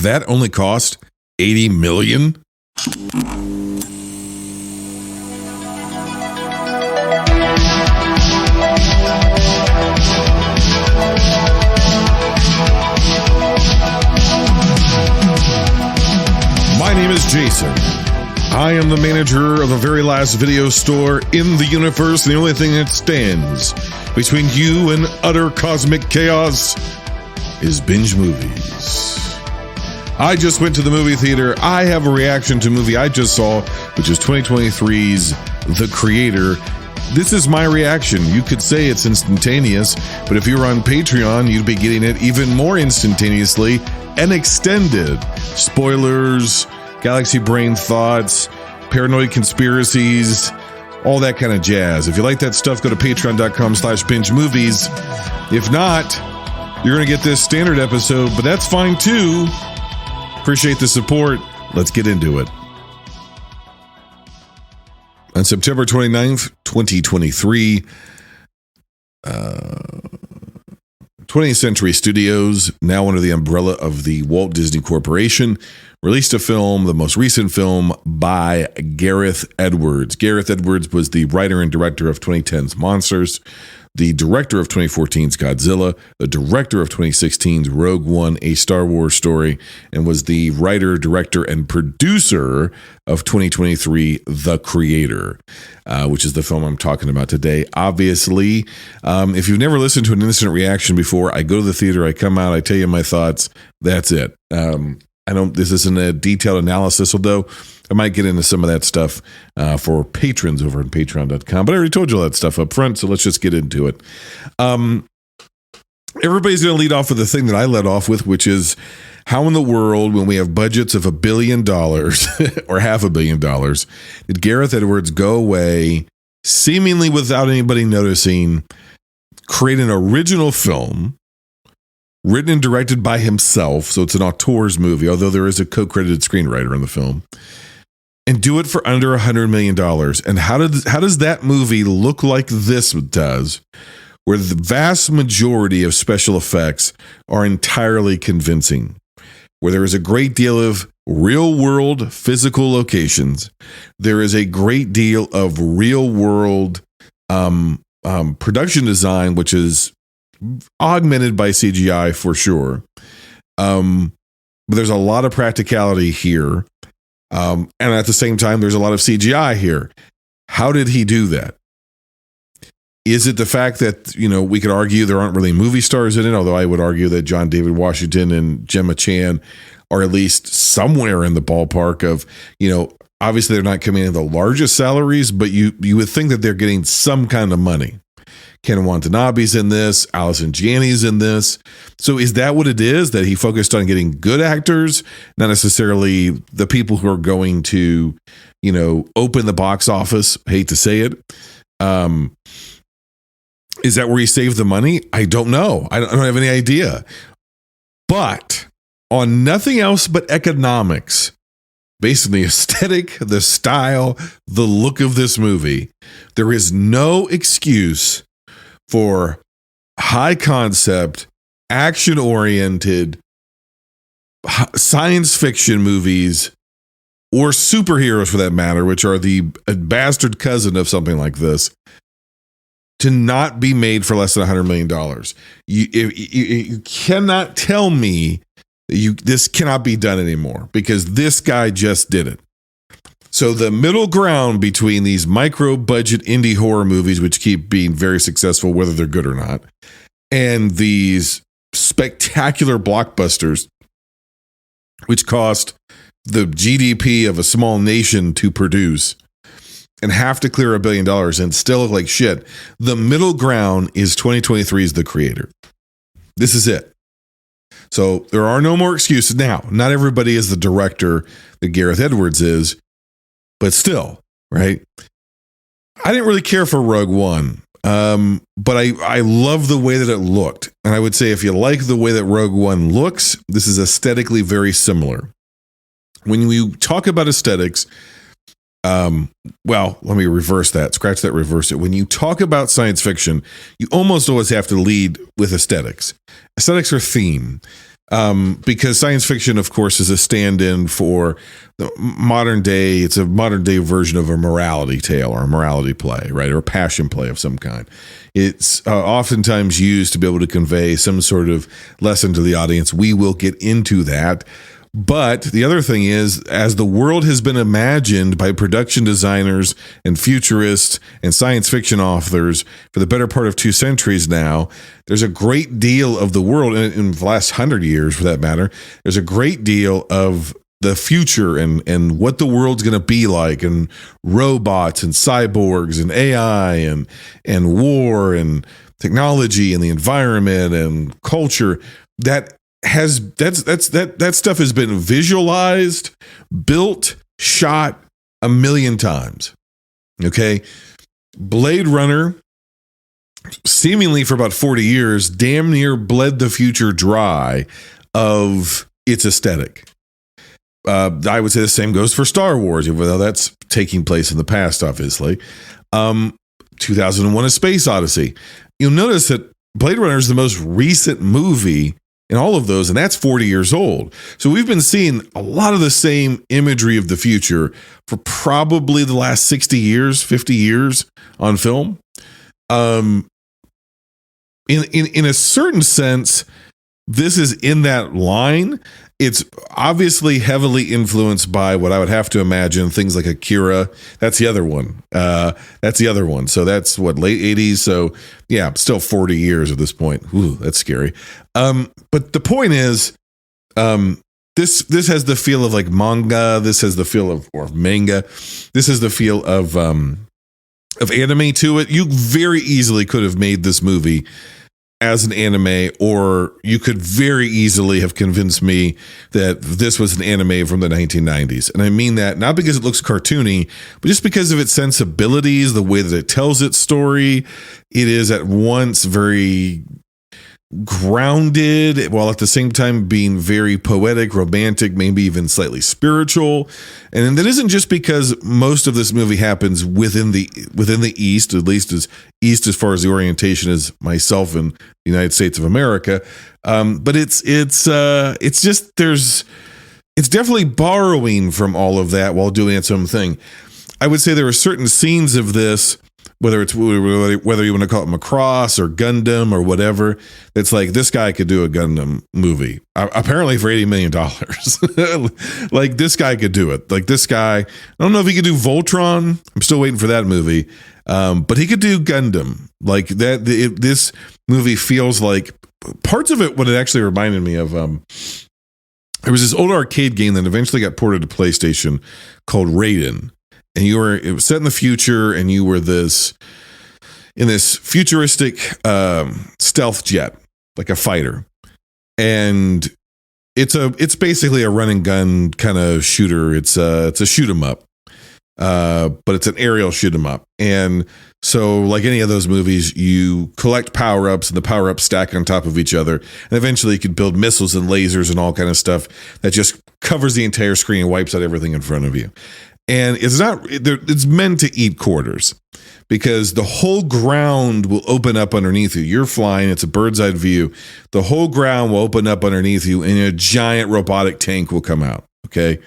That only cost $80 million? My name is Jason. I am the manager of the very last video store in the universe, and the only thing that stands between you and utter cosmic chaos is Binge Movies. I just went to the movie theater. I have a reaction to a movie I just saw, which is 2023's The Creator. This is my reaction. You could say it's instantaneous, but if you're on Patreon, you'd be getting it even more instantaneously and extended. Spoilers, galaxy brain thoughts, paranoid conspiracies, all that kind of jazz. If you like that stuff, go to patreon.com/binge movies. If not, you're going to get this standard episode, but that's fine too. Appreciate the support. Let's get into it. On September 29th, 2023, 20th Century Studios, now under the umbrella of the Walt Disney Corporation, released a film, the most recent film by Gareth Edwards. Gareth Edwards was the writer and director of 2010's Monsters, the director of 2014's Godzilla, the director of 2016's Rogue One, a Star Wars story, and was the writer, director, and producer of 2023, The Creator, which is the film I'm talking about today. Obviously, if you've never listened to an instant reaction before, I go to the theater, I come out, I tell you my thoughts. That's it. This isn't a detailed analysis, although I might get into some of that stuff for patrons over on patreon.com. But I already told you all that stuff up front, so let's just get into it. Everybody's going to lead off with the thing that I led off with, which is how in the world, when we have budgets of $1 billion or $500 million, did Gareth Edwards go away, seemingly without anybody noticing, create an original film written and directed by himself, so it's an auteur's movie, although there is a co-credited screenwriter in the film, and do it for under $100 million. And how does that movie look like this does, where the vast majority of special effects are entirely convincing, where there is a great deal of real-world physical locations, there is a great deal of real-world production design, which is augmented by CGI for sure. But there's a lot of practicality here. And at the same time, there's a lot of CGI here. How did he do that? Is it the fact that, we could argue there aren't really movie stars in it, although I would argue that John David Washington and Gemma Chan are at least somewhere in the ballpark of, obviously they're not commanding the largest salaries, but you would think that they're getting some kind of money. Ken Watanabe's in this, Allison Janney's in this. So is that what it is, that he focused on getting good actors, not necessarily the people who are going to, open the box office? Hate to say it. Is that where he saved the money? I don't know. I don't have any idea. But on nothing else but economics, based on the aesthetic, the style, the look of this movie, there is no excuse for high concept, action oriented science fiction movies, or superheroes for that matter, which are the bastard cousin of something like this, to not be made for less than $100 million. You cannot tell me that this cannot be done anymore, because this guy just did it. So the middle ground between these micro-budget indie horror movies, which keep being very successful, whether they're good or not, and these spectacular blockbusters, which cost the GDP of a small nation to produce and have to clear $1 billion and still look like shit. The middle ground is 2023's The Creator. This is it. So there are no more excuses. Now, not everybody is the director that Gareth Edwards is, but still, right? I didn't really care for Rogue One, but I love the way that it looked. And I would say if you like the way that Rogue One looks, this is aesthetically very similar. When we talk about aesthetics, well, let me reverse that. Scratch that, reverse it. When you talk about science fiction, you almost always have to lead with aesthetics. Aesthetics are theme. Because science fiction, of course, is a stand-in for the modern day. It's a modern day version of a morality tale or a morality play, right? Or a passion play of some kind. It's oftentimes used to be able to convey some sort of lesson to the audience. We will get into that. But the other thing is, as the world has been imagined by production designers and futurists and science fiction authors for the better part of 2 centuries now, there's a great deal of the world, in the last 100 years for that matter, there's a great deal of the future and what the world's going to be like, and robots and cyborgs and AI and war and technology and the environment and culture that stuff has been visualized, built, shot 1,000,000 times. Okay. Blade Runner, seemingly for about 40 years, damn near bled the future dry of its aesthetic. I would say the same goes for Star Wars, even though that's taking place in the past, obviously. 2001: A Space Odyssey. You'll notice that Blade Runner is the most recent movie in all of those, and that's 40 years old. So we've been seeing a lot of the same imagery of the future for probably the last 60 years, 50 years on film. In a certain sense, this is in that line. It's obviously heavily influenced by what I would have to imagine, things like Akira. That's the other one. So that's what, late 80s. So yeah, still 40 years at this point. Ooh, that's scary. But the point is, this has the feel of like manga. This has the feel of, or manga. This has the feel of anime to it. You very easily could have made this movie as an anime, or you could very easily have convinced me that this was an anime from the 1990s. And I mean that not because it looks cartoony, but just because of its sensibilities, the way that it tells its story. It is at once very grounded, while at the same time being very poetic, romantic, maybe even slightly spiritual. And that isn't just because most of this movie happens within the East, at least as East as far as the orientation is myself in the United States of America. But it's just it's definitely borrowing from all of that while doing its own thing. I would say there are certain scenes of this, whether you want to call it Macross or Gundam or whatever, it's like, this guy could do a Gundam movie, apparently for $80 million. Like, this guy could do it. Like, this guy, I don't know if he could do Voltron. I'm still waiting for that movie. But he could do Gundam. Like that. This movie feels like parts of it. What it actually reminded me of. There was this old arcade game that eventually got ported to PlayStation called Raiden. And it was set in the future, and you were in this futuristic stealth jet, like a fighter. And it's basically a run and gun kind of shooter. It's a shoot 'em up. But it's an aerial shoot 'em up. And so, like any of those movies, you collect power-ups, and the power-ups stack on top of each other. And eventually you can build missiles and lasers and all kind of stuff that just covers the entire screen and wipes out everything in front of you. And it's meant to eat quarters, because the whole ground will open up underneath you. You're flying, it's a bird's eye view. The whole ground will open up underneath you, and a giant robotic tank will come out. Okay.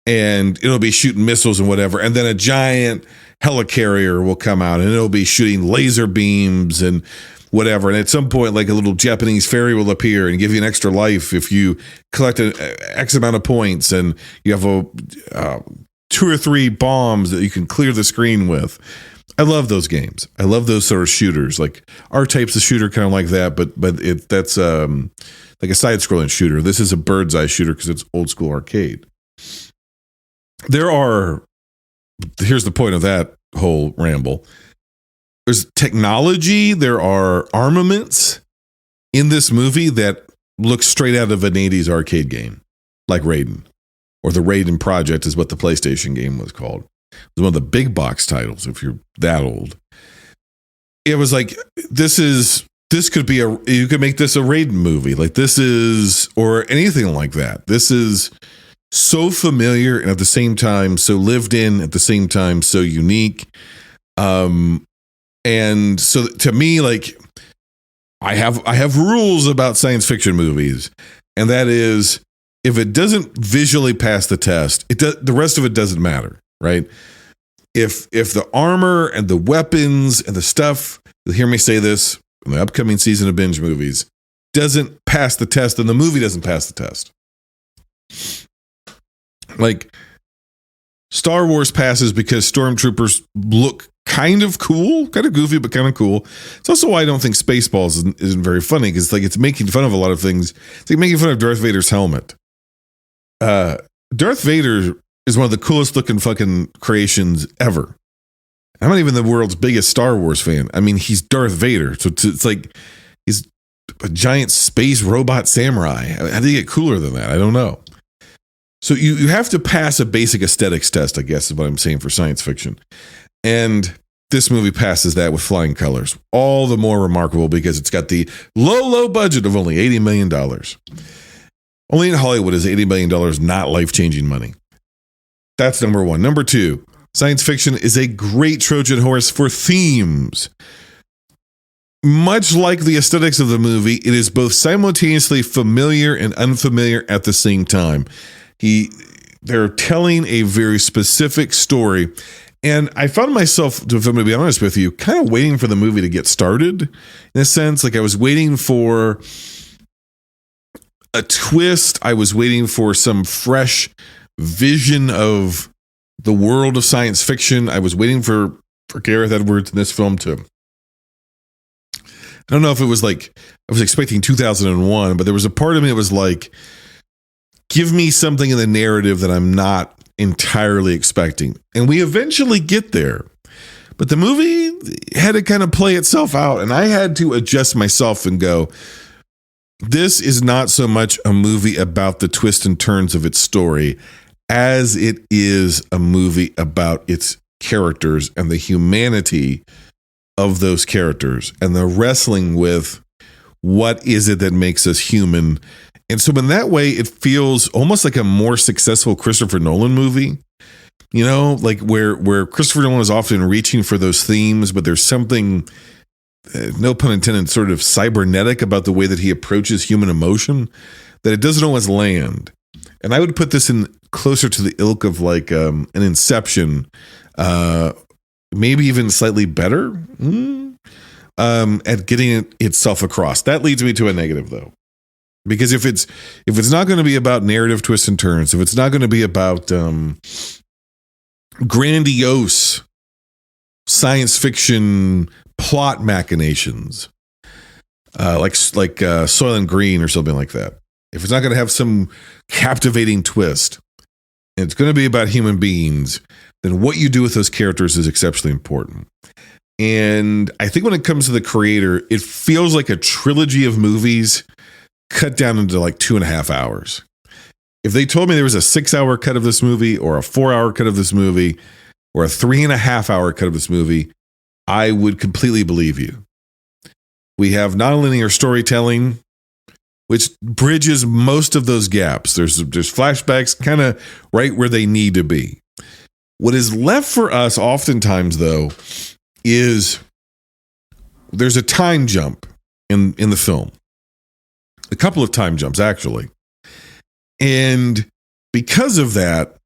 And it'll be shooting missiles and whatever. And then a giant helicarrier will come out, and it'll be shooting laser beams and whatever. And at some point, like a little Japanese fairy will appear and give you an extra life if you collect an X amount of points, and you have 2 or 3 bombs that you can clear the screen with. I love those games. I love those sort of shooters. Like, our type's a shooter kind of like that, but that's like a side-scrolling shooter. This is a bird's eye shooter because it's old school arcade. Here's the point of that whole ramble. There's technology, there are armaments in this movie that look straight out of an 80s arcade game, like Raiden. Or the Raiden Project is what the PlayStation game was called. It was one of the big box titles, if you're that old. It was like, you could make this a Raiden movie. Like, or anything like that. This is so familiar, and at the same time, so lived in, at the same time, so unique. And so to me, like, I have rules about science fiction movies. And that is, if it doesn't visually pass the test, the rest of it doesn't matter, right? If the armor and the weapons and the stuff, you'll hear me say this in the upcoming season of Binge Movies, doesn't pass the test, then the movie doesn't pass the test. Like, Star Wars passes because stormtroopers look kind of cool, kind of goofy, but kind of cool. It's also why I don't think Spaceballs isn't very funny, because it's making fun of a lot of things. It's like making fun of Darth Vader's helmet. Darth Vader is one of the coolest looking fucking creations ever. I'm not even the world's biggest Star Wars fan. I mean, he's Darth Vader, so it's like he's a giant space robot samurai. How do you get cooler than that? I don't know. So you have to pass a basic aesthetics test, I guess is what I'm saying, for science fiction. And this movie passes that with flying colors. All the more remarkable because it's got the low budget of only $80 million. Only in Hollywood is $80 million not life-changing money. That's number one. Number two, science fiction is a great Trojan horse for themes. Much like the aesthetics of the movie, it is both simultaneously familiar and unfamiliar at the same time. They're telling a very specific story. And I found myself, if I'm going to be honest with you, kind of waiting for the movie to get started. In a sense, like I was waiting for a twist. I was waiting for some fresh vision of the world of science fiction. I was waiting for Gareth Edwards in this film to... I don't know if it was like, I was expecting 2001, but there was a part of me that was like, give me something in the narrative that I'm not entirely expecting. And we eventually get there. But the movie had to kind of play itself out. And I had to adjust myself and go, this is not so much a movie about the twists and turns of its story as it is a movie about its characters and the humanity of those characters and the wrestling with what is it that makes us human. And so in that way, it feels almost like a more successful Christopher Nolan movie, you know, like where Christopher Nolan is often reaching for those themes, but there's something, no pun intended, sort of cybernetic about the way that he approaches human emotion that it doesn't always land. And I would put this in closer to the ilk of like an Inception, maybe even slightly better at getting itself across. That leads me to a negative, though. Because if it's not going to be about narrative twists and turns, if it's not going to be about grandiose science fiction plot machinations, like Soylent Green or something like that, if it's not going to have some captivating twist, and it's going to be about human beings, then what you do with those characters is exceptionally important. And I think when it comes to the creator, it feels like a trilogy of movies cut down into like 2.5 hours. If they told me there was a 6-hour cut of this movie or a 4-hour cut of this movie or a 3.5-hour cut of this movie, I would completely believe you. We have nonlinear storytelling, which bridges most of those gaps. There's flashbacks kind of right where they need to be. What is left for us oftentimes, though, is there's a time jump in the film. A couple of time jumps, actually. And because of that,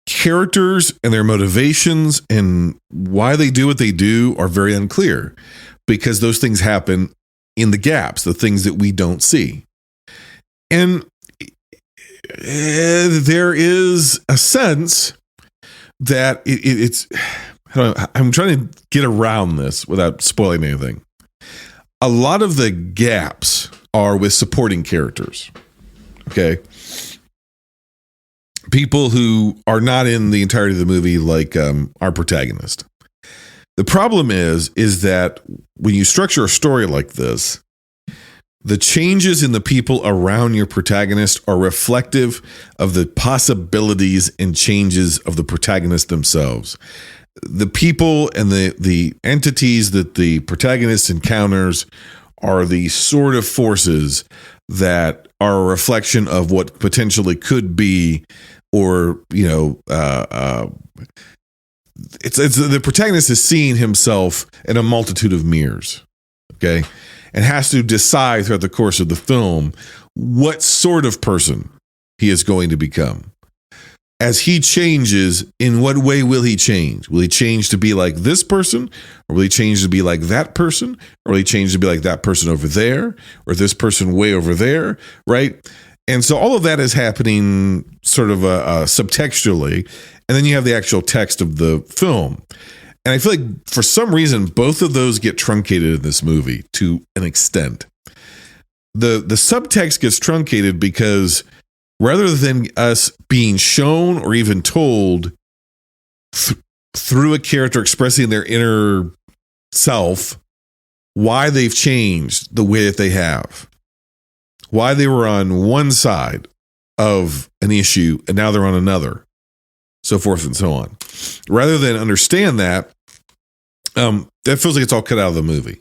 characters and their motivations and why they do what they do are very unclear, because those things happen in the gaps, the things that we don't see. And there is a sense that it's... I'm trying to get around this without spoiling anything. A lot of the gaps are with supporting characters. Okay. People who are not in the entirety of the movie, like our protagonist. The problem is that when you structure a story like this, the changes in the people around your protagonist are reflective of the possibilities and changes of the protagonist themselves. The people and the entities that the protagonist encounters are the sort of forces that are a reflection of what potentially could be, or, you know, it's the protagonist is seeing himself in a multitude of mirrors, okay, and has to decide throughout the course of the film what sort of person he is going to become. As he changes, in what way will he change? Will he change to be like this person? Or will he change to be like that person? Or will he change to be like that person over there? Or this person way over there? Right? And so all of that is happening sort of subtextually. And then you have the actual text of the film. And I feel like for some reason, both of those get truncated in this movie to an extent. The subtext gets truncated because rather than us being shown or even told through a character expressing their inner self why they've changed the way that they have, why they were on one side of an issue and now they're on another, so forth and so on. Rather than understand that, that feels like it's all cut out of the movie.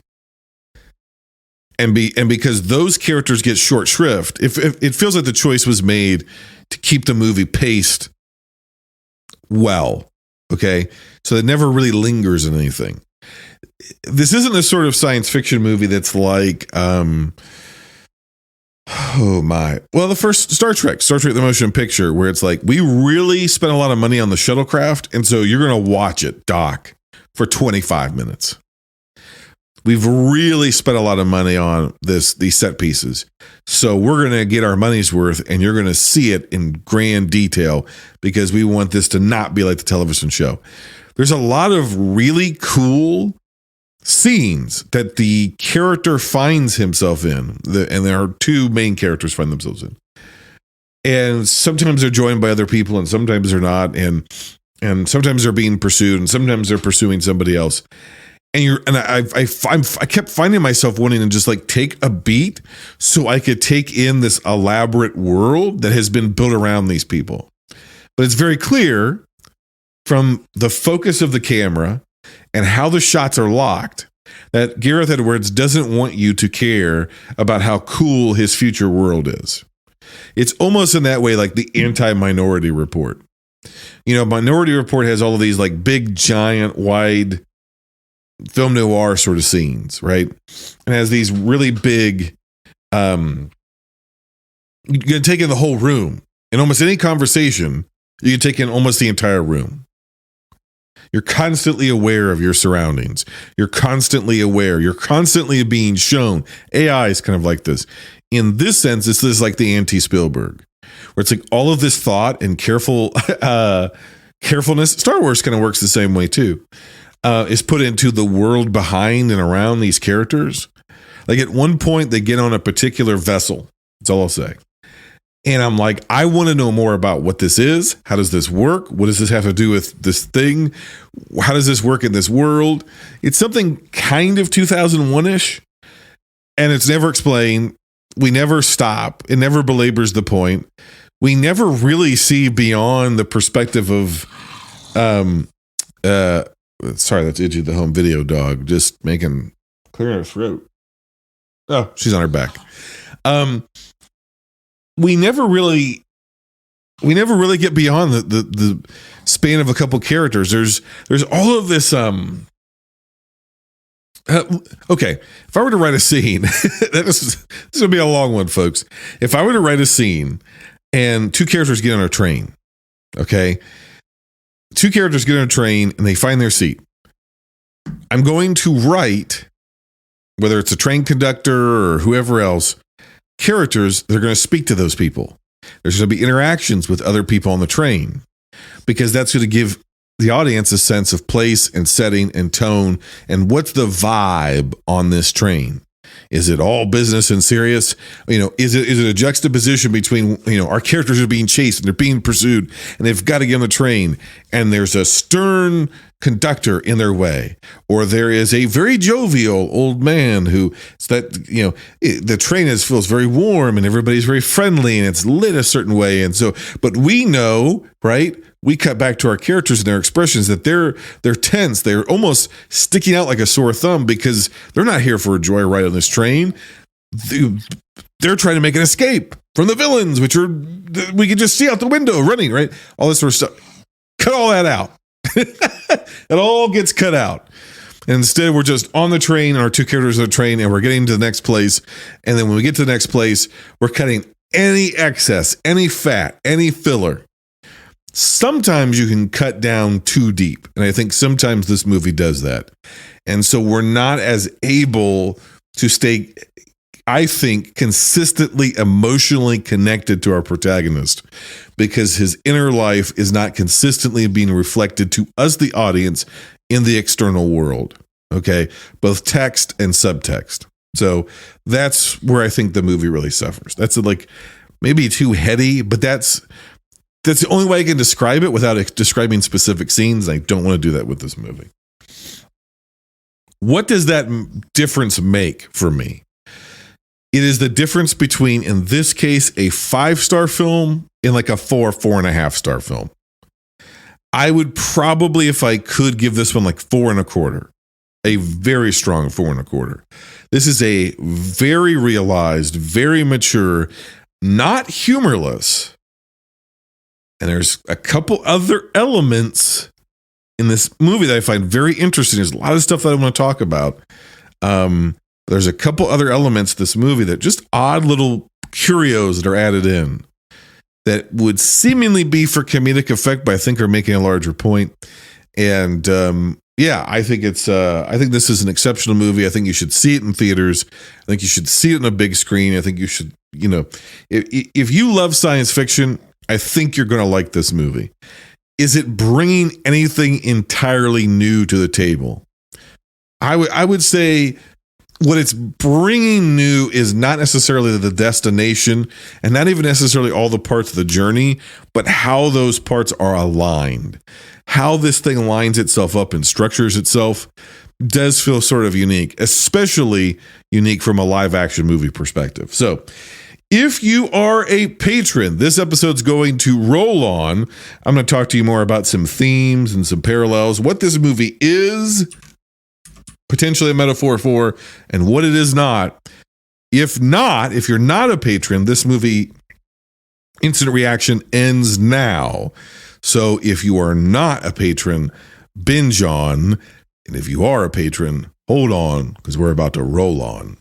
And because those characters get short shrift, if it feels like the choice was made to keep the movie paced well, okay? So it never really lingers in anything. This isn't a sort of science fiction movie that's like, the first Star Trek, the motion picture, where it's like, we really spent a lot of money on the shuttlecraft, and so you're going to watch it dock for 25 minutes. We've really spent a lot of money on these set pieces. So we're going to get our money's worth, and you're going to see it in grand detail because we want this to not be like the television show. There's a lot of really cool scenes that the character finds himself in. And there are two main characters find themselves in. And sometimes they're joined by other people and sometimes they're not. And sometimes they're being pursued and sometimes they're pursuing somebody else. I kept finding myself wanting to just like take a beat so I could take in this elaborate world that has been built around these people. But it's very clear from the focus of the camera and how the shots are locked that Gareth Edwards doesn't want you to care about how cool his future world is. It's almost in that way like the anti-Minority Report. You know, Minority Report has all of these like big, giant, wide film noir sort of scenes, right? And has these really big, you can take in the whole room. In almost any conversation, you can take in almost the entire room. You're constantly aware of your surroundings. You're constantly aware. You're constantly being shown. AI is kind of like this. In this sense, this is like the anti-Spielberg, where it's like all of this thought and carefulness. Star Wars kind of works the same way too. Is put into the world behind and around these characters. Like at one point, they get on a particular vessel. That's all I'll say. And I'm like, I want to know more about what this is. How does this work? What does this have to do with this thing? How does this work in this world? It's something kind of 2001-ish. And it's never explained. We never stop. It never belabors the point. We never really see beyond the perspective of, sorry, that's Iggy, the home video dog, just clearing her throat. Oh, she's on her back. We never really get beyond the span of a couple characters. There's all of this. Okay, if I were to write a scene, this would be a long one, folks. If I were to write a scene and two characters get on a train, okay, two characters get on a train and they find their seat. I'm going to write, whether it's a train conductor or whoever else, characters that are going to speak to those people. There's going to be interactions with other people on the train because that's going to give the audience a sense of place and setting and tone and what's the vibe on this train. Is it all business and serious? You know, is it a juxtaposition between, you know, our characters are being chased and they're being pursued and they've got to get on the train and there's a stern conductor in their way, or there is a very jovial old man who the train feels very warm and everybody's very friendly and it's lit a certain way. And so, but we know, right? We cut back to our characters and their expressions that they're tense. They're almost sticking out like a sore thumb because they're not here for a joyride on this train. They're trying to make an escape from the villains, which we can just see out the window running, right? All this sort of stuff. Cut all that out. It all gets cut out. And instead, we're just on the train, and our two characters on the train, and we're getting to the next place. And then when we get to the next place, we're cutting any excess, any fat, any filler. Sometimes you can cut down too deep. And I think sometimes this movie does that. And so we're not as able to stay, I think, consistently emotionally connected to our protagonist because his inner life is not consistently being reflected to us, the audience, in the external world. Okay, both text and subtext. So that's where I think the movie really suffers. That's like maybe too heady, but that's the only way I can describe it without describing specific scenes. I don't want to do that with this movie. What does that difference make for me? It is the difference between, in this case, a 5-star film and like a 4.5 star film. I would probably, if I could, give this one like 4.25. A very strong 4.25. This is a very realized, very mature, not humorless. And there's a couple other elements in this movie that I find very interesting. There's a lot of stuff that I want to talk about. There's a couple other elements to this movie that just odd little curios that are added in that would seemingly be for comedic effect, but I think are making a larger point. And I think I think this is an exceptional movie. I think you should see it in theaters. I think you should see it on a big screen. I think you should, if you love science fiction, I think you're going to like this movie. Is it bringing anything entirely new to the table? I would say what it's bringing new is not necessarily the destination and not even necessarily all the parts of the journey, but how those parts are aligned. How this thing lines itself up and structures itself does feel sort of unique, especially unique from a live action movie perspective. So if you are a patron, this episode's going to roll on. I'm going to talk to you more about some themes and some parallels, what this movie is, potentially a metaphor for, and what it is not. If you're not a patron, this movie, instant reaction, ends now. So if you are not a patron, binge on. And if you are a patron, hold on, because we're about to roll on.